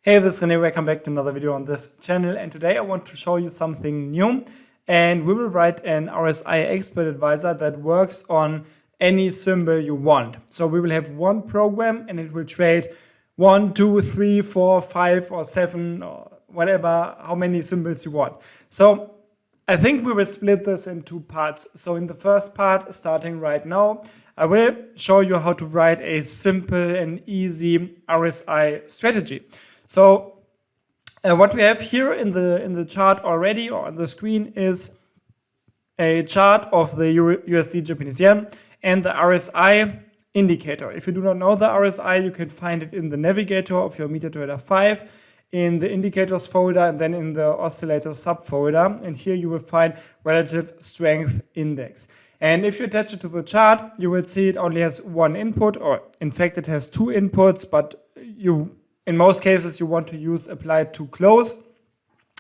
Hey, this is René, welcome back to another video on this channel, and today I want to show you something new, and we will write an RSI expert advisor that works on any symbol you want. So we will have one program and it will trade 1, 2, 3, 4, 5 or 7 or whatever, how many symbols you want. So I think we will split this in two parts. So in the first part, starting right now, I will show you how to write a simple and easy RSI strategy. So what we have here in the chart already or on the screen is a chart of the USD Japanese yen and the RSI indicator. If you do not know the RSI, you can find it in the navigator of your MetaTrader 5, in the indicators folder, and then in the oscillator subfolder. And here you will find relative strength index. And if you attach it to the chart, you will see it only has one input, or in fact it has two inputs, but in most cases, you want to use applied to close,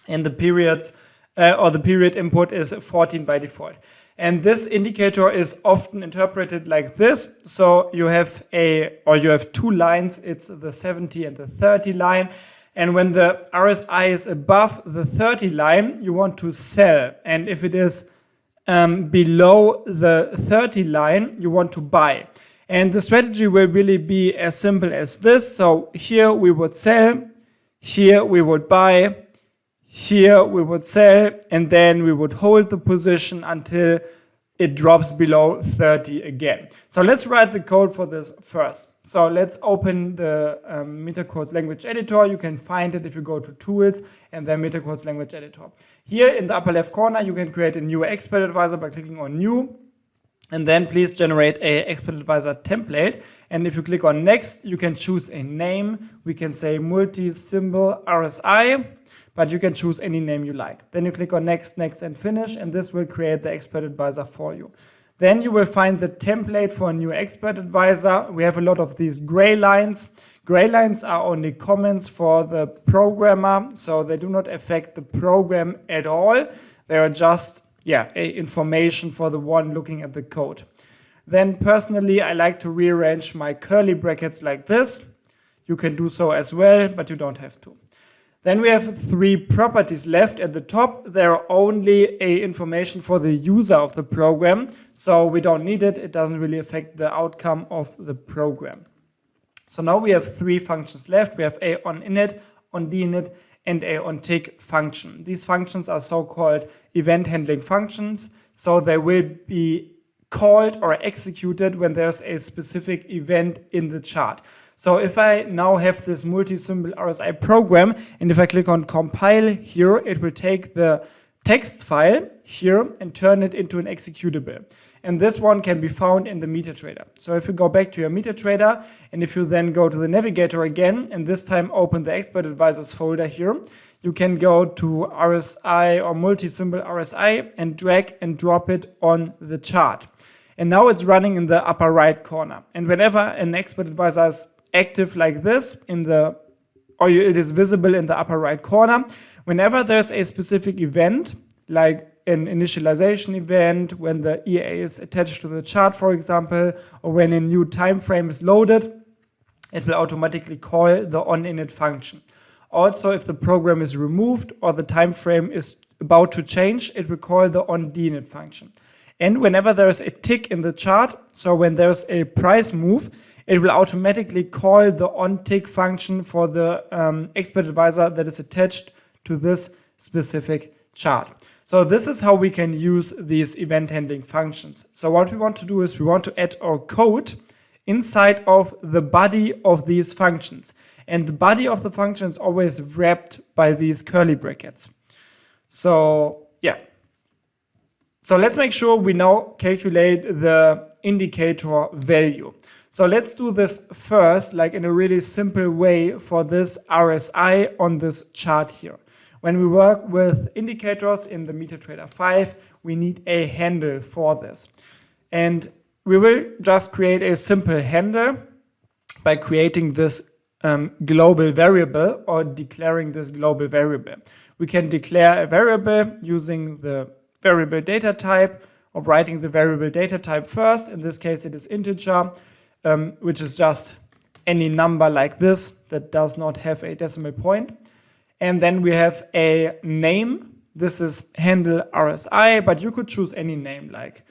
and the periods or the period input is 14 by default. And this indicator is often interpreted like this. So you have two lines. It's the 70 and the 30 line. And when the RSI is above the 30 line, you want to sell. And if it is below the 30 line, you want to buy. And the strategy will really be as simple as this. So here we would sell, here we would buy, here we would sell, and then we would hold the position until it drops below 30 again. So let's write the code for this first. So let's open the MetaQuotes language editor. You can find it if you go to Tools and then MetaQuotes language editor. Here in the upper left corner, you can create a new expert advisor by clicking on New. And then please generate a expert advisor template. And if you click on next, you can choose a name. We can say multi-symbol RSI, but you can choose any name you like. Then you click on next, next, and finish, and this will create the expert advisor for you. Then you will find the template for a new expert advisor. We have a lot of these gray lines. Gray lines are only comments for the programmer, so they do not affect the program at all. They are just information for the one looking at the code. Then personally, I like to rearrange my curly brackets like this. You can do so as well, but you don't have to. Then we have three properties left at the top. They're only information for the user of the program, so we don't need it. It doesn't really affect the outcome of the program. So now we have three functions left. We have a onInit, onDinit, and a onTick function. These functions are so-called event handling functions, so they will be called or executed when there's a specific event in the chart. So if I now have this multi-symbol RSI program, and if I click on compile here, it will take the text file here and turn it into an executable. And this one can be found in the MetaTrader. So if you go back to your MetaTrader, and if you then go to the navigator again, and this time open the expert advisors folder here, you can go to RSI or multi-symbol RSI and drag and drop it on the chart. And now it's running in the upper right corner. And whenever an expert advisor is active like this it is visible in the upper right corner, whenever there's a specific event, like an initialization event, when the EA is attached to the chart, for example, or when a new time frame is loaded, it will automatically call the onInit function. Also, if the program is removed or the time frame is about to change, it will call the onDinit function. And whenever there's a tick in the chart, so when there's a price move, it will automatically call the onTick function for the expert advisor that is attached to this specific chart. So this is how we can use these event handling functions. So what we want to do is we want to add our code inside of the body of these functions. And the body of the function is always wrapped by these curly brackets. So let's make sure we now calculate the indicator value. So let's do this first, like in a really simple way for this RSI on this chart here. When we work with indicators in the MetaTrader 5, we need a handle for this. And we will just create a simple handle by creating this global variable or declaring this global variable. We can declare a variable using the variable data type or writing the variable data type first. In this case, it is integer, which is just any number like this that does not have a decimal point. And then we have a name. This is handle RSI, but you could choose any name like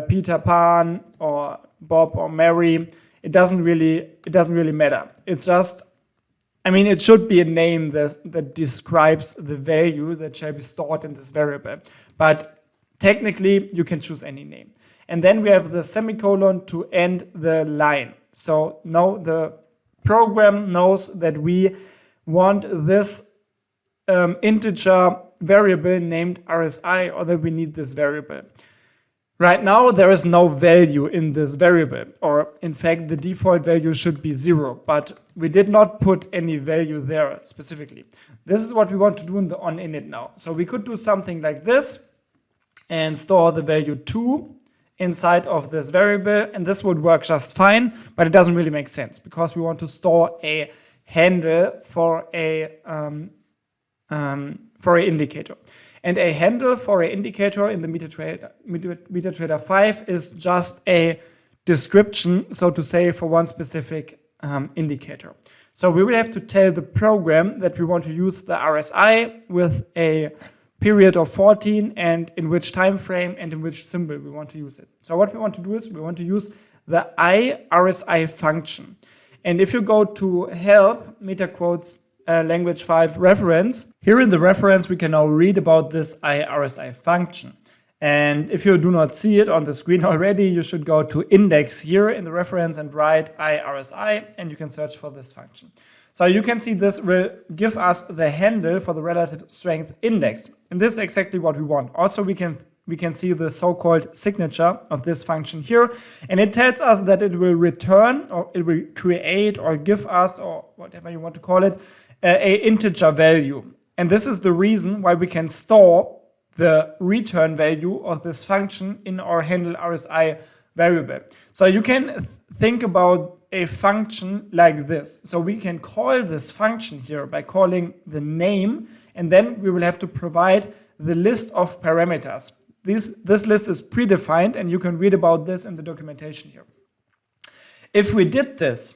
Peter Pan or Bob or Mary. It doesn't really matter. It's just, it should be a name that describes the value that shall be stored in this variable. But technically, you can choose any name. And then we have the semicolon to end the line. So now the program knows that we want this integer variable named RSI, or that we need this variable. Right now, there is no value in this variable, or in fact, the default value should be 0, but we did not put any value there specifically. This is what we want to do in the onInit now. So we could do something like this and store the value 2 inside of this variable, and this would work just fine, but it doesn't really make sense because we want to store a handle for a indicator. And a handle for an indicator in the MetaTrader 5 is just a description, so to say, for one specific indicator. So we will have to tell the program that we want to use the RSI with a period of 14 and in which time frame and in which symbol we want to use it. So what we want to do is we want to use the RSI function. And if you go to help, MetaQuotes language 5 reference, here in the reference we can now read about this RSI function. And if you do not see it on the screen already, you should go to index here in the reference and write RSI, and you can search for this function. So you can see this will give us the handle for the relative strength index. And this is exactly what we want. Also, we can see the so-called signature of this function here. And it tells us that it will return, or it will create or give us, or whatever you want to call it, a integer value. And this is the reason why we can store the return value of this function in our handle RSI variable. So you can think about a function like this. So we can call this function here by calling the name, and then we will have to provide the list of parameters. This list is predefined, and you can read about this in the documentation here. If we did this,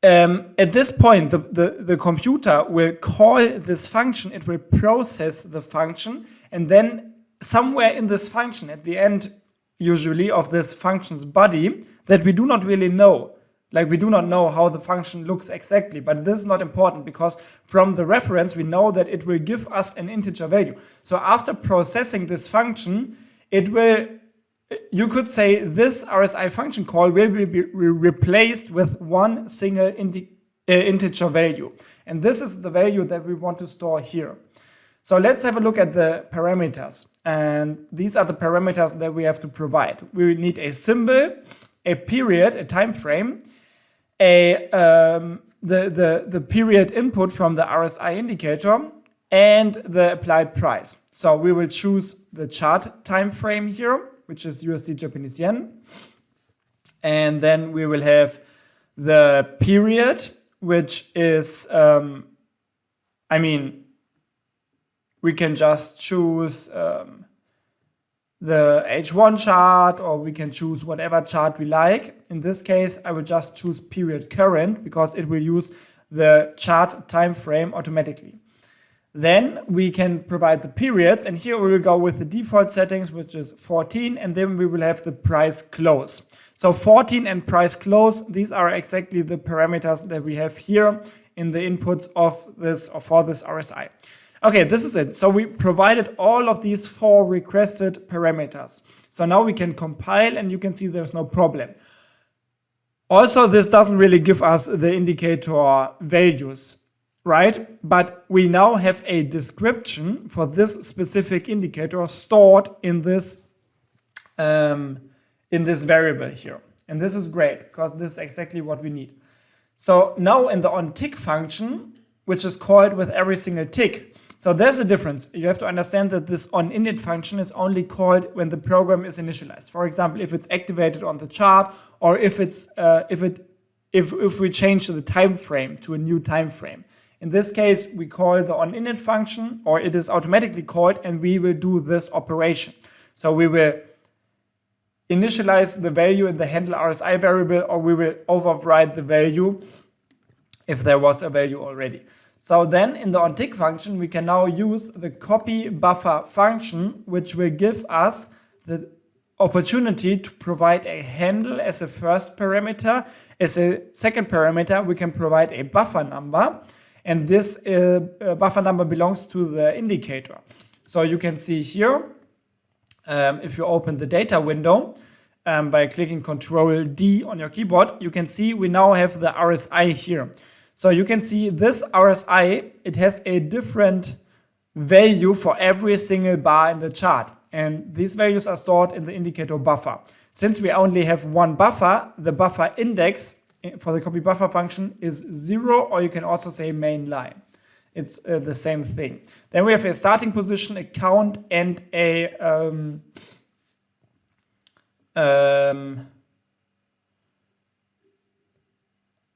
at this point, the computer will call this function, it will process the function, and then somewhere in this function, at the end, usually, of this function's body, that we do not really know. Like, we do not know how the function looks exactly, but this is not important because from the reference, we know that it will give us an integer value. So after processing this function, it will, you could say this RSI function call will be replaced with one single integer value. And this is the value that we want to store here. So let's have a look at the parameters. And these are the parameters that we have to provide. We need a symbol, a period, a time frame, the period input from the RSI indicator, and the applied price. So we will choose the chart time frame here, which is USD Japanese yen. And then we will have the period, which is, we can just choose the H1 chart, or we can choose whatever chart we like. In this case, I will just choose period current because it will use the chart time frame automatically. Then we can provide the periods, and here we will go with the default settings, which is 14, and then we will have the price close. So 14 and price close, these are exactly the parameters that we have here in the inputs of this, or for this RSI. Okay, this is it. So we provided all of these 4 requested parameters. So now we can compile, and you can see there's no problem. Also, this doesn't really give us the indicator values, right? But we now have a description for this specific indicator stored in this variable here. And this is great because this is exactly what we need. So now in the onTick function, which is called with every single tick. So there's a difference. You have to understand that this onInit function is only called when the program is initialized. For example, if it's activated on the chart, or if it's if we change the time frame to a new time frame. In this case, we call the onInit function, or it is automatically called, and we will do this operation. So we will initialize the value in the handle RSI variable, or we will override the value if there was a value already. So then in the onTick function, we can now use the copy buffer function, which will give us the opportunity to provide a handle as a first parameter. As a second parameter, we can provide a buffer number, and this buffer number belongs to the indicator. So you can see here, if you open the data window by clicking Ctrl D on your keyboard, you can see we now have the RSI here. So you can see this RSI, it has a different value for every single bar in the chart. And these values are stored in the indicator buffer. Since we only have one buffer, the buffer index for the copy buffer function is 0, or you can also say main line. It's the same thing. Then we have a starting position, a count, and a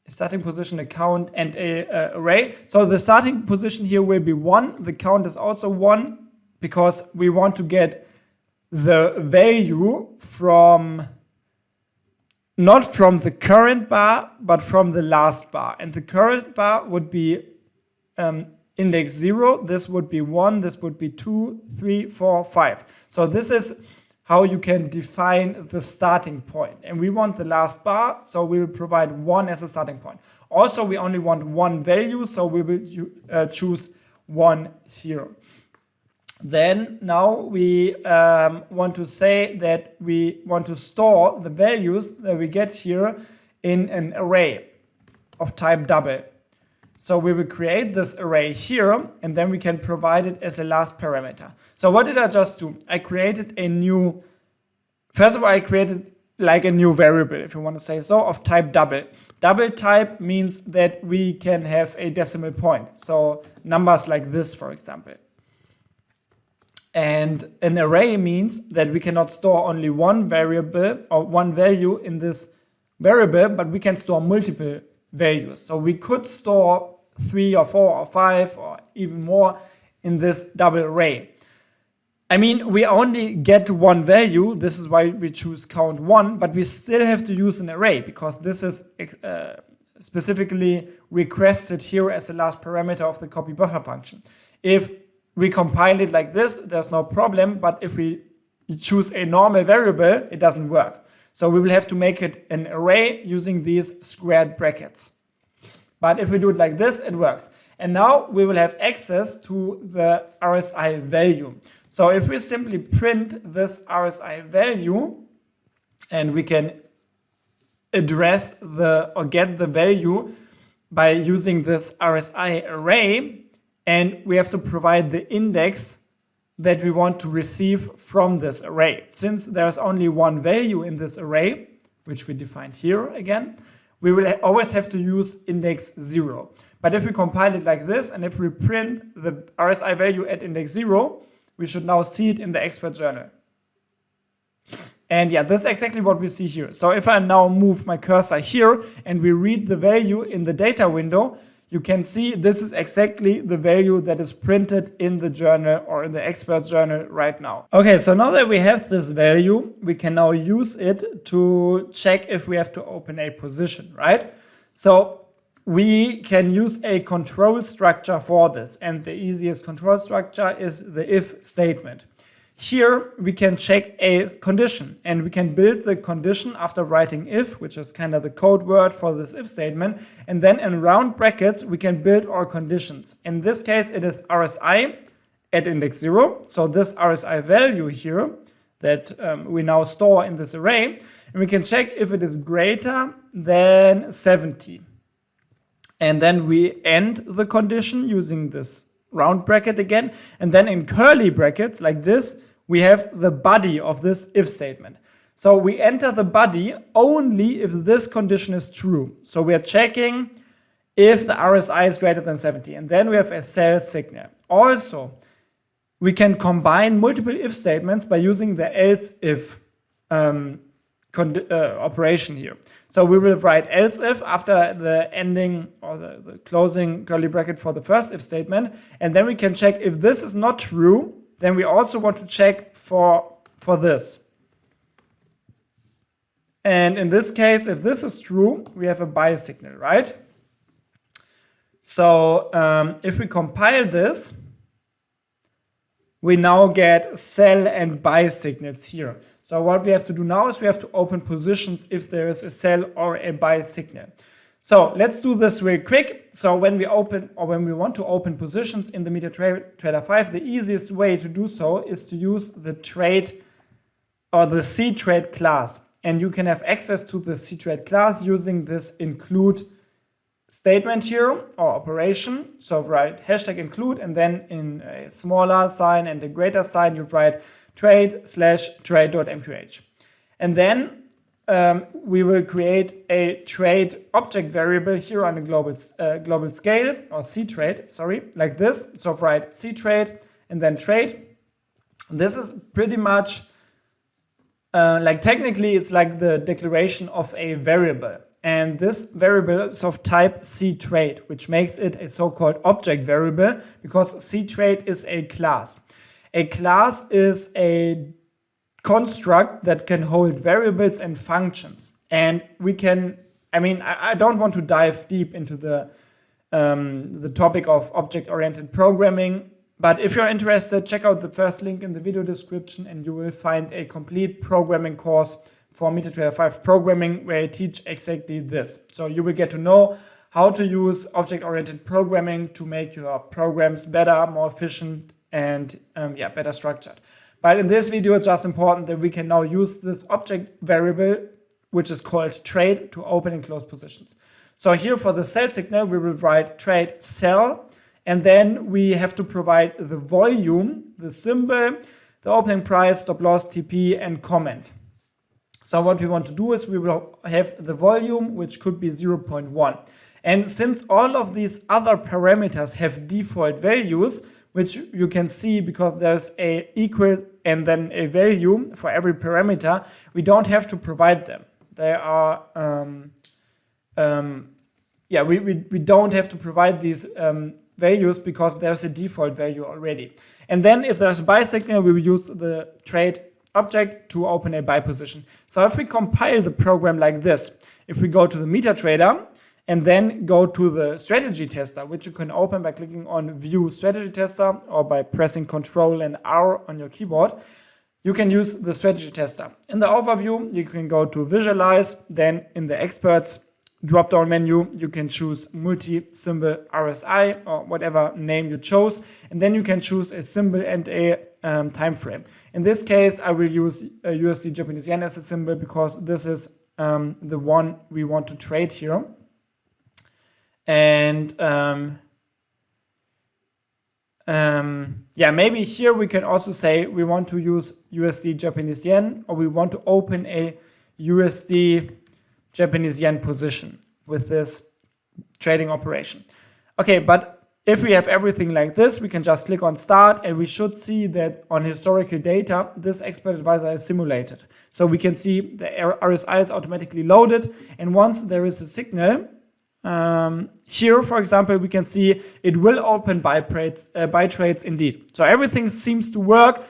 starting position, a count, and a array. So the starting position here will be 1. The count is also 1 because we want to get the value from, not from the current bar, but from the last bar. And the current bar would be index 0. This would be 1. This would be 2, 3, 4, 5. So this is how you can define the starting point. And we want the last bar, so we will provide 1 as a starting point. Also, we only want one value, so we will choose 1 here. Then now we want to say that we want to store the values that we get here in an array of type double. So we will create this array here, and then we can provide it as a last parameter. So what did I just do? I created a new, first of all, I created like a new variable, if you want to say so, of type double. Double type means that we can have a decimal point. So numbers like this, for example. And an array means that we cannot store only one variable or one value in this variable, but we can store multiple values. So we could store 3 or 4 or 5 or even more in this double array. I mean, we only get one value. This is why we choose count 1, but we still have to use an array because this is specifically requested here as the last parameter of the copy buffer function. If we compile it like this, there's no problem, but if we choose a normal variable, it doesn't work. So we will have to make it an array using these squared brackets. But if we do it like this, it works. And now we will have access to the RSI value. So if we simply print this RSI value, and we can address or get the value by using this RSI array, and we have to provide the index that we want to receive from this array. Since there's only one value in this array, which we defined here again, we will always have to use index 0. But if we compile it like this, and if we print the RSI value at index 0, we should now see it in the expert journal. And yeah, this is exactly what we see here. So if I now move my cursor here and we read the value in the data window, you can see this is exactly the value that is printed in the journal or in the expert journal right now. Okay, so now that we have this value, we can now use it to check if we have to open a position, right? So we can use a control structure for this, and the easiest control structure is the if statement. Here we can check a condition, and we can build the condition after writing if, which is kind of the code word for this if statement, and then in round brackets we can build our conditions. In this case it is RSI at index 0, so this RSI value here that we now store in this array, and we can check if it is greater than 70. And then we end the condition using this round bracket again, and then in curly brackets like this, we have the body of this if statement. So we enter the body only if this condition is true. So we are checking if the RSI is greater than 70, and then we have a sell signal. Also, we can combine multiple if statements by using the else if operation here. So we will write else if after the ending or the closing curly bracket for the first if statement, and then we can check if this is not true. Then we also want to check for this. And in this case, if this is true, we have a buy signal, right? So if we compile this, we now get sell and buy signals here. So what we have to do now is we have to open positions if there is a sell or a buy signal. So let's do this real quick. So when we open, or when we want to open positions in the MetaTrader 5, the easiest way to do so is to use the trade or the ctrade class. And you can have access to the ctrade class using this include statement here or operation. So write hashtag include, and then in a smaller sign and a greater sign you write trade/trade.mqh. And then we will create a trade object variable here on a global scale, or ctrade, sorry, like this. So write ctrade and then trade. This is pretty much like technically it's like the declaration of a variable. And this variable is of type ctrade, which makes it a so-called object variable because ctrade is a class. A class is a construct that can hold variables and functions. And we can, I don't want to dive deep into the topic of object-oriented programming, but if you're interested, check out the first link in the video description and you will find a complete programming course for MetaTrader 5 programming where I teach exactly this. So you will get to know how to use object-oriented programming to make your programs better, more efficient, and better structured. But in this video, it's just important that we can now use this object variable, which is called trade, to open and close positions. So here for the sell signal, we will write trade sell, and then we have to provide the volume, the symbol, the opening price, stop loss, TP, and comment. So what we want to do is we will have the volume, which could be 0.1. And since all of these other parameters have default values, which you can see because there's a equal and then a value for every parameter, we don't have to provide them. They are, we don't have to provide these values because there's a default value already. And then if there's a buy signal, we will use the trade object to open a buy position. So if we compile the program like this, if we go to the MetaTrader and then go to the strategy tester, which you can open by clicking on view strategy tester or by pressing Ctrl and R on your keyboard, you can use the strategy tester. In the overview, you can go to visualize, then in the experts drop-down menu, you can choose multi-symbol RSI or whatever name you chose, and then you can choose a symbol and a time frame. In this case, I will use USD Japanese yen as a symbol because this is the one we want to trade here. And maybe here we can also say we want to use USD Japanese yen, or we want to open a USD Japanese yen position with this trading operation. Okay, but if we have everything like this, we can just click on start and we should see that on historical data, this expert advisor is simulated. So we can see the RSI is automatically loaded, and once there is a signal, here, for example, we can see it will open buy trades indeed. So everything seems to work.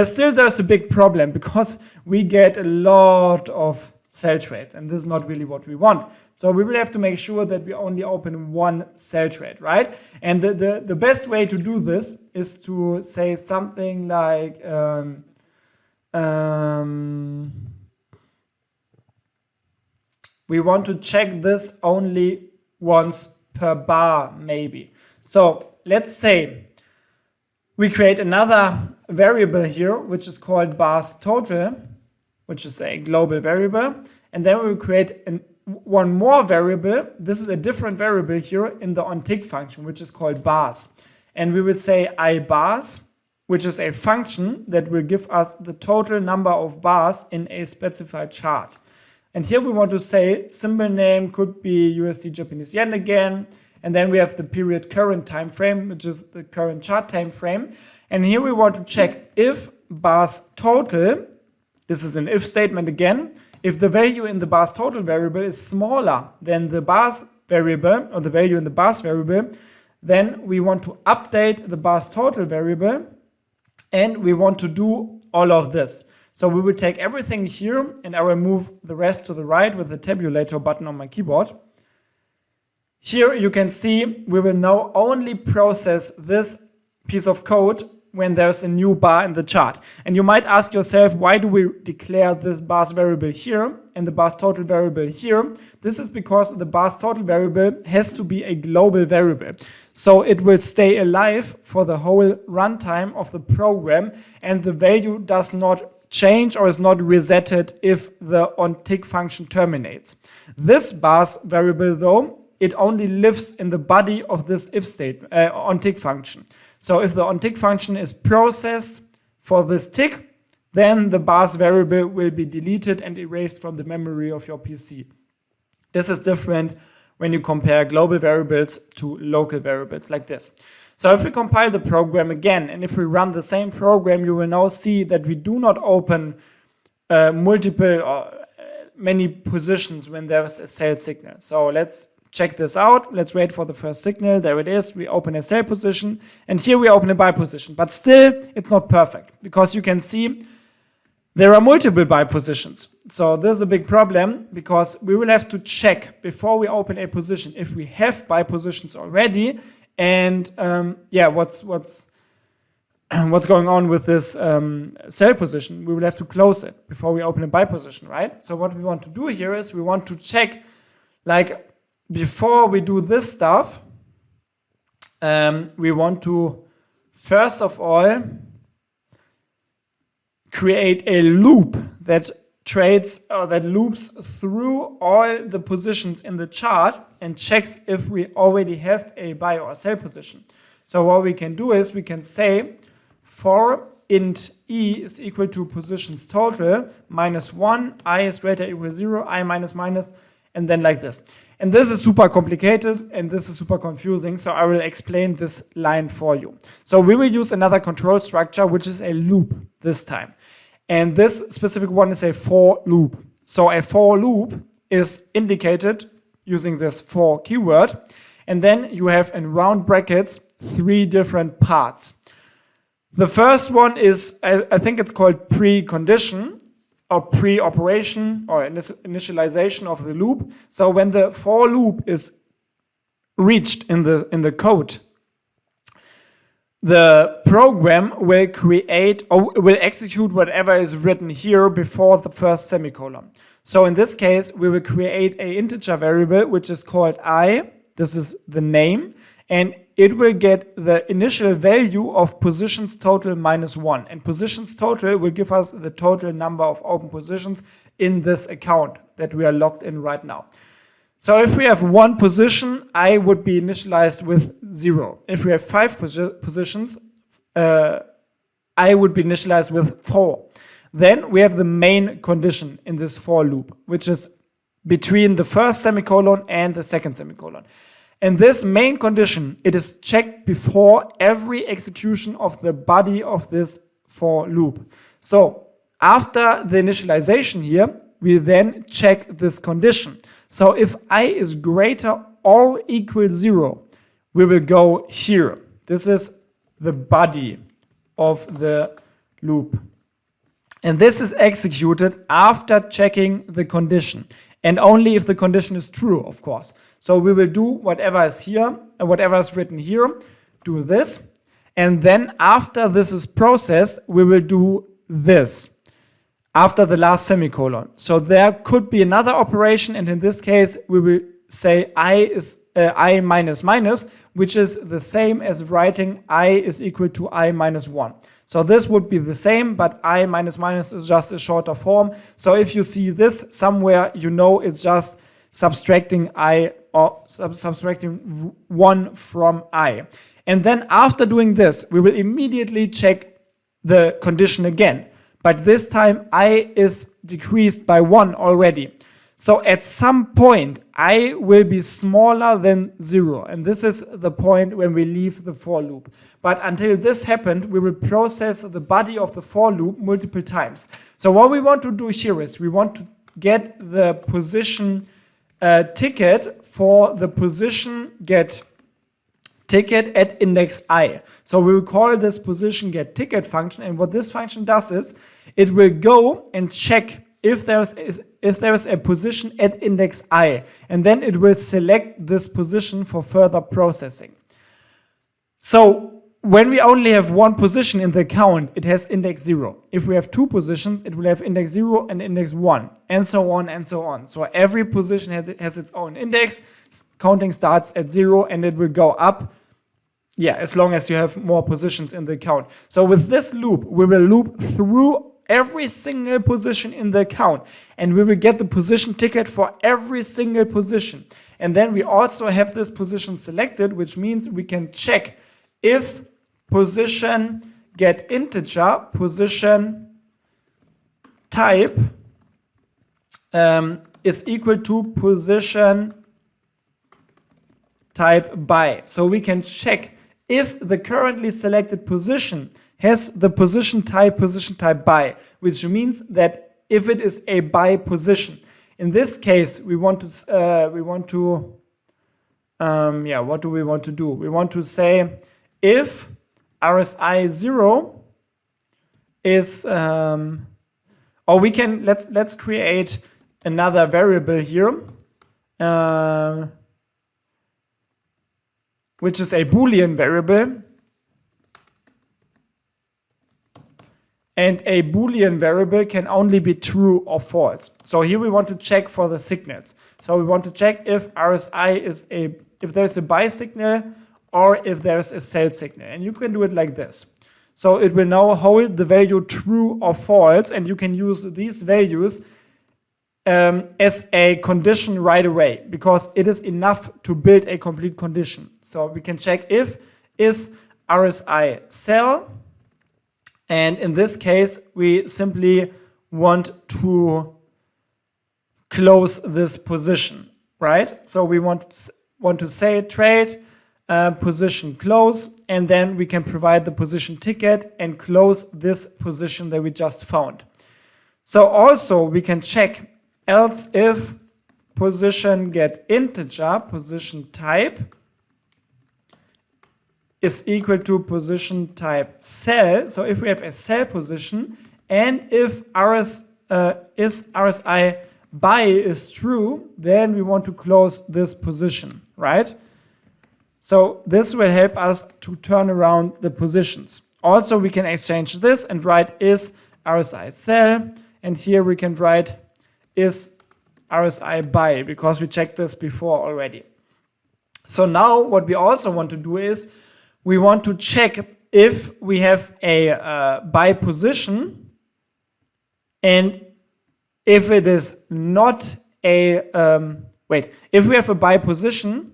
Still, there's a big problem because we get a lot of sell trades, and this is not really what we want. So we will have to make sure that we only open one sell trade, right? And the best way to do this is to say something like we want to check this only once per bar, maybe. So let's say we create another variable here, which is called bars total, which is a global variable. And then we will create one more variable. This is a different variable here in the onTick function, which is called bars. And we will say ibars, which is a function that will give us the total number of bars in a specified chart. And here we want to say symbol name could be USD Japanese yen again. And then we have the period current time frame, which is the current chart time frame. And here we want to check if bars total, this is an if statement again, if the value in the bars total variable is smaller than the bars variable or the value in the bars variable, then we want to update the bars total variable and we want to do all of this. So we will take everything here, and I will move the rest to the right with the tabulator button on my keyboard. Here you can see we will now only process this piece of code when there's a new bar in the chart. And you might ask yourself, why do we declare this bars variable here and the bars total variable here? This is because the bars total variable has to be a global variable. So it will stay alive for the whole runtime of the program, and the value does not change or is not resetted if the onTick function terminates. This bars variable though, it only lives in the body of this if state onTick function. So if the onTick function is processed for this tick, then the bars variable will be deleted and erased from the memory of your PC. This is different when you compare global variables to local variables like this. So if we compile the program again, and if we run the same program, you will now see that we do not open multiple or many positions when there's a sell signal. So let's check this out. Let's wait for the first signal. There it is. We open a sell position, and here we open a buy position. But still, it's not perfect, because you can see there are multiple buy positions. So this is a big problem, because we will have to check before we open a position if we have buy positions already, and what's going on with this sell position. We will have to close it before we open a buy position, right? So what we want to do here is we want to check, like, before we do this stuff, we want to first of all create a loop that trades or that loops through all the positions in the chart and checks if we already have a buy or sell position. So what we can do is we can say for int e is equal to positions total -1, I is greater or equal to 0, I minus minus, and then like this. And this is super complicated and this is super confusing, so I will explain this line for you. So we will use another control structure, which is a loop this time. And this specific one is a for loop. So a for loop is indicated using this for keyword. And then you have in round brackets 3 different parts. The first one is, I think it's called precondition, or pre-operation or initialization of the loop. So when the for loop is reached in the code, the program will create or will execute whatever is written here before the first semicolon. So in this case, we will create an integer variable which is called I. This is the name, and it will get the initial value of positions total -1. And positions total will give us the total number of open positions in this account that we are logged in right now. So if we have 1 position, I would be initialized with 0. If we have 5 positions, I would be initialized with 4. Then we have the main condition in this for loop, which is between the first semicolon and the second semicolon. And this main condition, it is checked before every execution of the body of this for loop. So after the initialization here, we then check this condition. So if I is greater or equal 0, we will go here. This is the body of the loop. And this is executed after checking the condition. And only if the condition is true, of course. So we will do whatever is here, and whatever is written here, do this. And then after this is processed, we will do this after the last semicolon. So there could be another operation, and in this case, we will say I is I minus minus, which is the same as writing I is equal to I minus 1. So this would be the same, but I minus minus is just a shorter form. So if you see this somewhere, you know it's just subtracting I or subtracting 1 from I. And then after doing this, we will immediately check the condition again. But this time I is decreased by 1 already. So at some point, I will be smaller than 0. And this is the point when we leave the for loop. But until this happened, we will process the body of the for loop multiple times. So what we want to do here is we want to get the position ticket for the position get ticket at index I. So we will call this position get ticket function, and what this function does is it will go and check if there is a position at index I, and then it will select this position for further processing. So when we only have one position in the account, it has index 0. If we have two positions, it will have index 0 and index 1, and so on and so on. So every position has its own index. Counting starts at 0 and it will go up, as long as you have more positions in the account. So with this loop, we will loop through every single position in the account, and we will get the position ticket for every single position. And then we also have this position selected, which means we can check if position get integer, position type is equal to position type by. So we can check if the currently selected position has the position type by, which means that if it is a buy position. In this case, we want to what do we want to do? We want to say if RSI 0 is, or we can, let's create another variable here, which is a Boolean variable. And a Boolean variable can only be true or false. So here we want to check for the signals. So we want to check if RSI is if there's a buy signal or if there's a sell signal. And you can do it like this. So it will now hold the value true or false, and you can use these values as a condition right away, because it is enough to build a complete condition. So we can check if is RSI sell. And in this case, we simply want to close this position, right? So we want to say trade, position close, and then we can provide the position ticket and close this position that we just found. So also we can check else if position get integer, position type is equal to position type sell. So if we have a sell position, and if RSI buy is true, then we want to close this position, right? So this will help us to turn around the positions. Also, we can exchange this and write is RSI sell, and here we can write is RSI buy, because we checked this before already. So now what we also want to do is we want to check if we have a buy position, and if it is not a, if we have a buy position,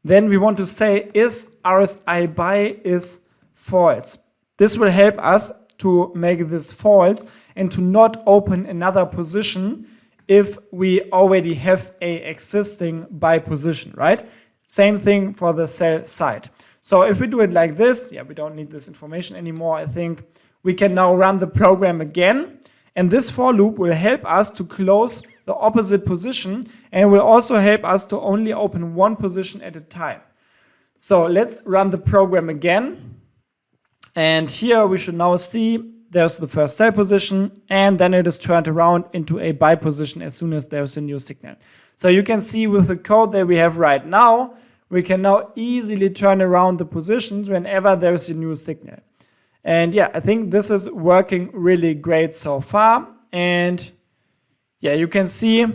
then we want to say is RSI buy is false. This will help us to make this false and to not open another position if we already have a existing buy position, right? Same thing for the sell side. So if we do it like this, we don't need this information anymore, I think. We can now run the program again. And this for loop will help us to close the opposite position, and will also help us to only open one position at a time. So let's run the program again. And here we should now see there's the first sell position, and then it is turned around into a buy position as soon as there's a new signal. So you can see with the code that we have right now, we can now easily turn around the positions whenever there's a new signal. And I think this is working really great so far. And you can see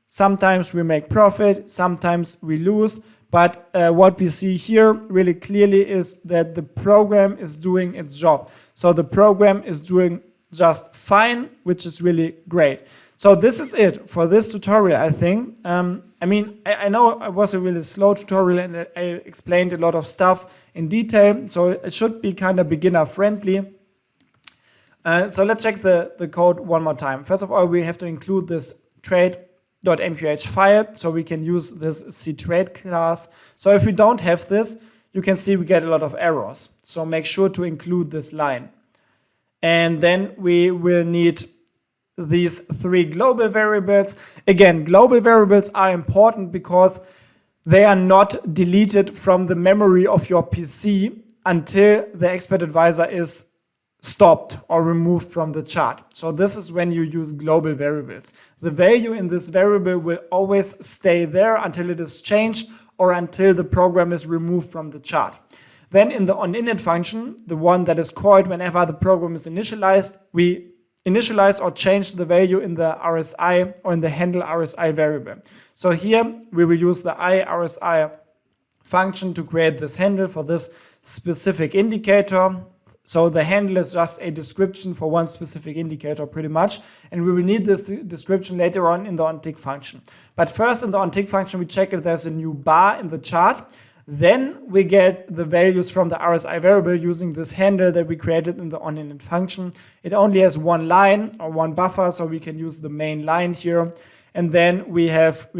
sometimes we make profit, sometimes we lose. But what we see here really clearly is that the program is doing its job. So the program is doing just fine, which is really great. So this is it for this tutorial, I think. I know it was a really slow tutorial and I explained a lot of stuff in detail, so it should be kind of beginner friendly. So let's check the code one more time. First of all, we have to include this trade.mqh file so we can use this ctrade class. So if we don't have this, you can see we get a lot of errors. So make sure to include this line. And then we will need these three global variables. Again, global variables are important because they are not deleted from the memory of your PC until the expert advisor is stopped or removed from the chart. So this is when you use global variables. The value in this variable will always stay there until it is changed or until the program is removed from the chart. Then in the onInit function, the one that is called whenever the program is initialized, we initialize or change the value in the RSI or in the handle RSI variable. So here we will use the RSI function to create this handle for this specific indicator. So the handle is just a description for one specific indicator pretty much, and we will need this description later on in the onTick function. But first in the onTick function we check if there's a new bar in the chart. Then we get the values from the RSI variable using this handle that we created in the onInit function. It only has one line or one buffer, so we can use the main line here. And then we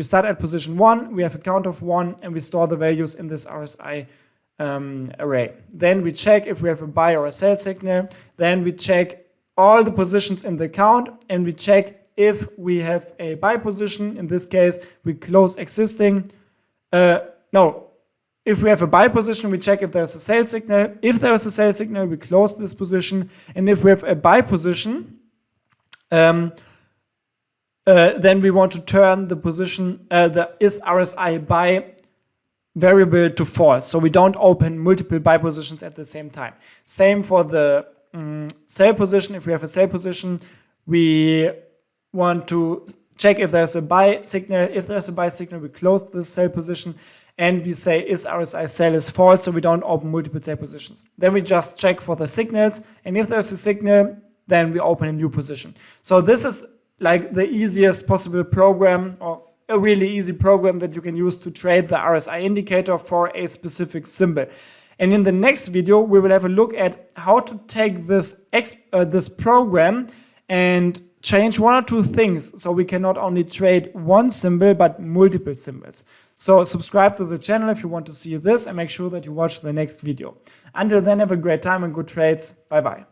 start at position 1, we have a count of 1, and we store the values in this RSI array. Then we check if we have a buy or a sell signal. Then we check all the positions in the count, and we check if we have a buy position. In this case, we close existing. If we have a buy position, we check if there's a sell signal. If there is a sell signal, we close this position. And if we have a buy position, then we want to turn the position, the is RSI buy variable to false. So we don't open multiple buy positions at the same time. Same for the sell position. If we have a sell position, we want to check if there's a buy signal. If there's a buy signal, we close this sell position and we say is RSI sell is false, so we don't open multiple sell positions. Then we just check for the signals, and if there's a signal, then we open a new position. So this is like the easiest possible program, or a really easy program that you can use to trade the RSI indicator for a specific symbol. And in the next video, we will have a look at how to take this program and change one or two things, so we can not only trade one symbol but multiple symbols. So subscribe to the channel if you want to see this, and make sure that you watch the next video. Until then, have a great time and good trades. Bye bye.